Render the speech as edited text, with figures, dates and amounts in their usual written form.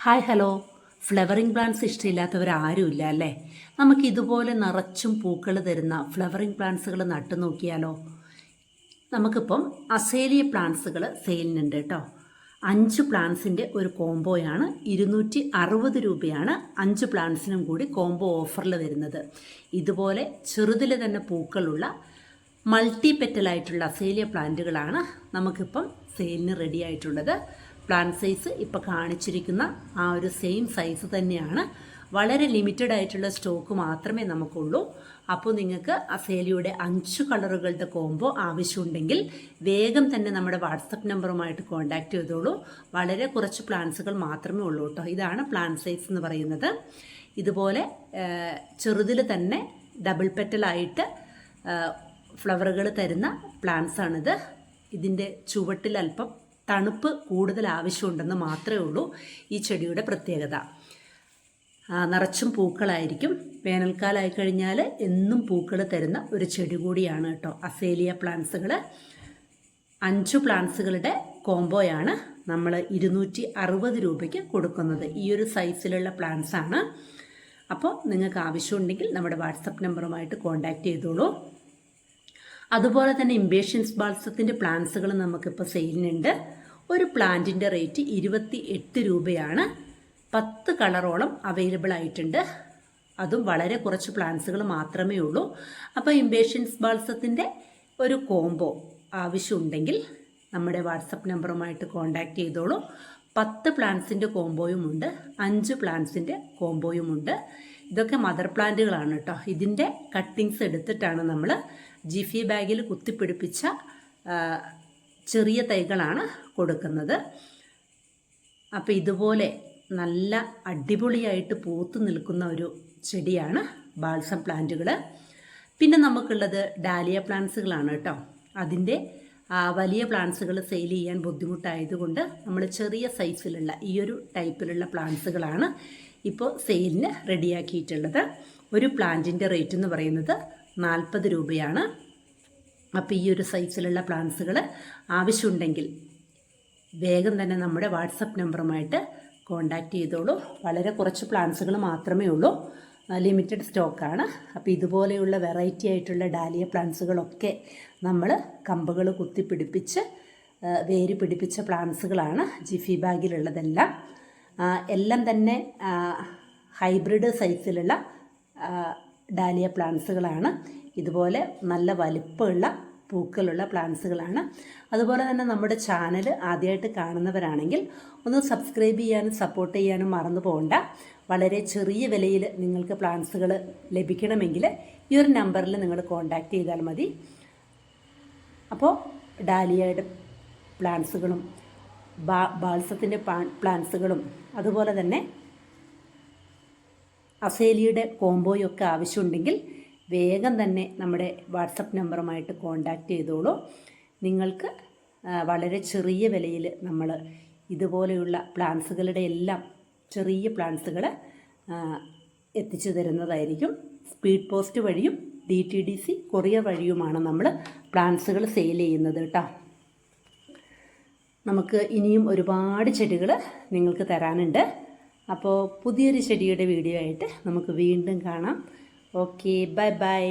Hi hello. Flowering plants ഇഷ്ടമില്ലാത്തവരാരുമില്ല അല്ലേ? നമുക്ക് ഇതുപോലെ നിറച്ചും പൂക്കൾ തരുന്ന ഫ്ലവറിംഗ് പ്ലാന്റ്സുകൾ നട്ടു നോക്കിയാലോ? നമുക്കിപ്പം അസേലിയ പ്ലാന്റ്സുകൾ സെയിലിനുണ്ട് കേട്ടോ. 5 പ്ലാന്റ്സിൻ്റെ ഒരു കോംബോയാണ് 260 രൂപയാണ് 5 പ്ലാന്റ്സിനും കൂടി കോംബോ ഓഫറിൽ വരുന്നത്. ഇതുപോലെ ചെറുതിൽ തന്നെ പൂക്കളുള്ള മൾട്ടി പെറ്റലായിട്ടുള്ള അസേലിയ പ്ലാന്റുകളാണ് നമുക്കിപ്പം സെയിലിന് റെഡി ആയിട്ടുള്ളത്. പ്ലാന്റ് സൈസ് ഇപ്പോൾ കാണിച്ചിരിക്കുന്ന ആ ഒരു സെയിം സൈസ് തന്നെയാണ്. വളരെ ലിമിറ്റഡ് ആയിട്ടുള്ള സ്റ്റോക്ക് മാത്രമേ നമുക്കുള്ളൂ. അപ്പോൾ നിങ്ങൾക്ക് അസേലിയുടെ 5 കളറുകളുടെ കോംബോ ആവശ്യമുണ്ടെങ്കിൽ വേഗം തന്നെ നമ്മുടെ വാട്സപ്പ് നമ്പറുമായിട്ട് കോൺടാക്ട് ചെയ്തോളൂ. വളരെ കുറച്ച് പ്ലാന്റ്സുകൾ മാത്രമേ ഉള്ളൂ കേട്ടോ. ഇതാണ് പ്ലാന്റ് സൈസ് എന്ന് പറയുന്നത്. ഇതുപോലെ ചെറുതിൽ തന്നെ ഡബിൾ പെറ്റലായിട്ട് ഫ്ലവറുകൾ തരുന്ന പ്ലാന്റ്സ് ആണിത്. ഇതിൻ്റെ ചുവട്ടിൽ അല്പം തണുപ്പ് കൂടുതൽ ആവശ്യമുണ്ടെന്ന് മാത്രമേ ഉള്ളൂ ഈ ചെടിയുടെ പ്രത്യേകത. നിറച്ചും പൂക്കളായിരിക്കും. വേനൽക്കാലമായി കഴിഞ്ഞാൽ എന്നും പൂക്കൾ തരുന്ന ഒരു ചെടി കൂടിയാണ് കേട്ടോ അസേലിയ പ്ലാന്റ്സുകൾ. 5 പ്ലാന്റ്സുകളുടെ കോംബോയാണ് നമ്മൾ 260 രൂപയ്ക്ക് കൊടുക്കുന്നത്. ഈ ഒരു സൈസിലുള്ള പ്ലാന്റ്സ് ആണ്. അപ്പോൾ നിങ്ങൾക്ക് ആവശ്യമുണ്ടെങ്കിൽ നമ്മുടെ വാട്സപ്പ് നമ്പറുമായിട്ട് കോൺടാക്ട് ചെയ്തോളൂ. അതുപോലെ തന്നെ ഇംബേഷ്യൻസ് ബാൾസത്തിൻ്റെ പ്ലാന്റ്സുകൾ നമുക്കിപ്പോൾ സെയിലിനുണ്ട്. ഒരു പ്ലാന്റിൻ്റെ റേറ്റ് 28 രൂപയാണ്. 10 കളറോളം അവൈലബിൾ ആയിട്ടുണ്ട്. അതും വളരെ കുറച്ച് പ്ലാന്റ്സുകൾ മാത്രമേ ഉള്ളൂ. അപ്പോൾ ഇംബേഷ്യൻസ് ബാൾസത്തിൻ്റെ ഒരു കോംബോ ആവശ്യമുണ്ടെങ്കിൽ നമ്മുടെ വാട്സപ്പ് നമ്പറുമായിട്ട് കോൺടാക്ട് ചെയ്തോളൂ. 10 പ്ലാന്റ്സിൻ്റെ കോംബോയും ഉണ്ട്, 5 പ്ലാന്റ്സിൻ്റെ കോംബോയും ഉണ്ട്. ഇതൊക്കെ മദർ പ്ലാന്റുകളാണ് കേട്ടോ. ഇതിൻ്റെ കട്ടിങ്സ് എടുത്തിട്ടാണ് നമ്മൾ ജിഫി ബാഗിൽ കുത്തിപ്പിടിപ്പിച്ച ചെറിയ തൈകളാണ് കൊടുക്കുന്നത്. അപ്പോൾ ഇതുപോലെ നല്ല അടിപൊളിയായിട്ട് പൂത്ത് നിൽക്കുന്ന ഒരു ചെടിയാണ് ബാൾസം പ്ലാന്റുകൾ. പിന്നെ നമുക്കുള്ളത് ഡാലിയ പ്ലാന്റ്സുകളാണ് കേട്ടോ. അതിൻ്റെ വലിയ പ്ലാന്റ്സുകൾ സെയിൽ ചെയ്യാൻ ബുദ്ധിമുട്ടായതുകൊണ്ട് നമ്മൾ ചെറിയ സൈസിലുള്ള ഈ ഒരു ടൈപ്പിലുള്ള പ്ലാന്റ്സുകളാണ് ഇപ്പോൾ സെയിലിന് റെഡിയാക്കിയിട്ടുള്ളത്. ഒരു പ്ലാന്റിൻ്റെ റേറ്റ് എന്ന് പറയുന്നത് 40 രൂപയാണ്. അപ്പോൾ ഈ ഒരു സൈസിലുള്ള പ്ലാന്റ്സുകൾ ആവശ്യമുണ്ടെങ്കിൽ വേഗം തന്നെ നമ്മുടെ വാട്സപ്പ് നമ്പറുമായിട്ട് കോൺടാക്ട് ചെയ്തോളൂ. വളരെ കുറച്ച് പ്ലാന്റ്സുകൾ മാത്രമേ ഉള്ളൂ, ലിമിറ്റഡ് സ്റ്റോക്കാണ്. അപ്പോൾ ഇതുപോലെയുള്ള വെറൈറ്റി ആയിട്ടുള്ള ഡാലിയ പ്ലാന്റ്സുകളൊക്കെ നമ്മൾ കമ്പുകൾ കുത്തിപ്പിടിപ്പിച്ച് വേര് പിടിപ്പിച്ച പ്ലാന്റ്സുകളാണ് ജിഫി ബാഗിലുള്ളതെല്ലാം. എല്ലാം തന്നെ ഹൈബ്രിഡ് സൈസിലുള്ള ഡാലിയ പ്ലാന്റ്സുകളാണ്. ഇതുപോലെ നല്ല വലിപ്പമുള്ള പൂക്കളുള്ള പ്ലാന്റ്സുകളാണ്. അതുപോലെ തന്നെ നമ്മുടെ ചാനൽ ആദ്യമായിട്ട് കാണുന്നവരാണെങ്കിൽ ഒന്ന് സബ്സ്ക്രൈബ് ചെയ്യാനും സപ്പോർട്ട് ചെയ്യാനും മറന്നു പോകണ്ട. വളരെ ചെറിയ വിലയിൽ നിങ്ങൾക്ക് പ്ലാന്റ്സുകൾ ലഭിക്കണമെങ്കിൽ ഈ ഒരു നമ്പറിൽ നിങ്ങൾ കോൺടാക്ട് ചെയ്താൽ മതി. അപ്പോൾ ഡാലിയയുടെ പ്ലാന്റ്സുകളും ബാൾസത്തിൻ്റെ പ്ലാന്റ്സുകളും അതുപോലെ തന്നെ അസേലിയുടെ കോംബോയൊക്കെ ആവശ്യമുണ്ടെങ്കിൽ വേഗം തന്നെ നമ്മുടെ വാട്സപ്പ് നമ്പറുമായിട്ട് കോൺടാക്റ്റ് ചെയ്തോളൂ. നിങ്ങൾക്ക് വളരെ ചെറിയ വിലയിൽ നമ്മൾ ഇതുപോലെയുള്ള പ്ലാന്റ്സുകളുടെ എല്ലാം ചെറിയ പ്ലാന്റ്സുകൾ എത്തിച്ചു തരുന്നതായിരിക്കും. സ്പീഡ് പോസ്റ്റ് വഴിയും DTDC കൊറിയർ വഴിയുമാണ് നമ്മൾ പ്ലാന്റ്സുകൾ സെയിൽ ചെയ്യുന്നത് കേട്ടോ. നമുക്ക് ഇനിയും ഒരുപാട് ചെടികൾ നിങ്ങൾക്ക് തരാനുണ്ട്. അപ്പോൾ പുതിയൊരു ചെടിയുടെ വീഡിയോ ആയിട്ട് നമുക്ക് വീണ്ടും കാണാം. Okay, bye bye.